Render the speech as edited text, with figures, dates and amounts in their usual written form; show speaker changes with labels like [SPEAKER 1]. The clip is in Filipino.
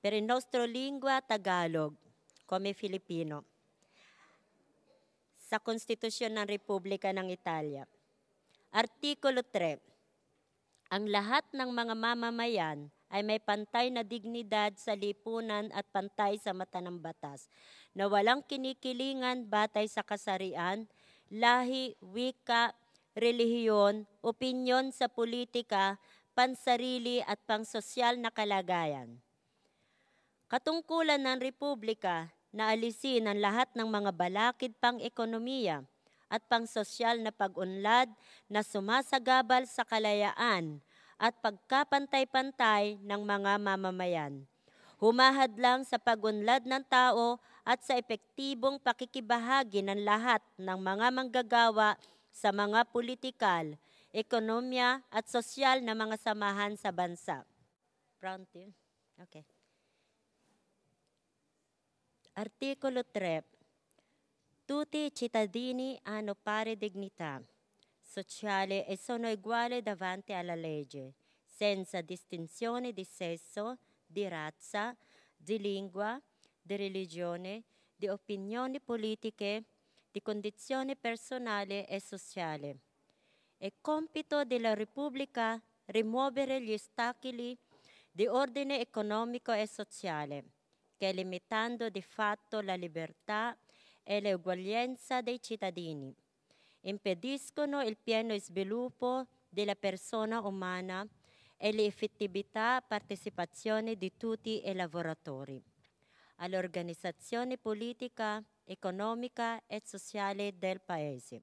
[SPEAKER 1] per il nostro lingua Tagalog, come Filipino, sa Konstitusyon ng Republika ng Italia. Artikulo 3. Ang lahat ng mga mamamayan ay may pantay na dignidad sa lipunan at pantay sa mata ng batas, na walang kinikilingan batay sa kasarian, lahi, wika, relihiyon, opinyon sa politika, pansarili at pangsosyal na kalagayan. Katungkulan ng Republika na alisin ang lahat ng mga balakid pang-ekonomiya at pangsosyal na pag-unlad na sumasagabal sa kalayaan at pagkapantay-pantay ng mga mamamayan. Humahadlang sa pag-unlad ng tao at sa epektibong pakikibahagi ng lahat ng mga manggagawa sa mga politikal, ekonomiya at sosyal na mga samahan sa bansa. Okay. Articolo 3. Tutti i cittadini hanno pari dignità sociale e sono uguali davanti alla legge, senza distinzione di sesso, di razza, di lingua, di religione, di opinioni politiche, di condizione personale e sociale. È compito della Repubblica rimuovere gli ostacoli di ordine economico e sociale, che limitando di fatto la libertà e l'uguaglianza dei cittadini, impediscono il pieno sviluppo della persona umana e l'effettività partecipazione di tutti i lavoratori all'organizzazione politica, economica e sociale del Paese.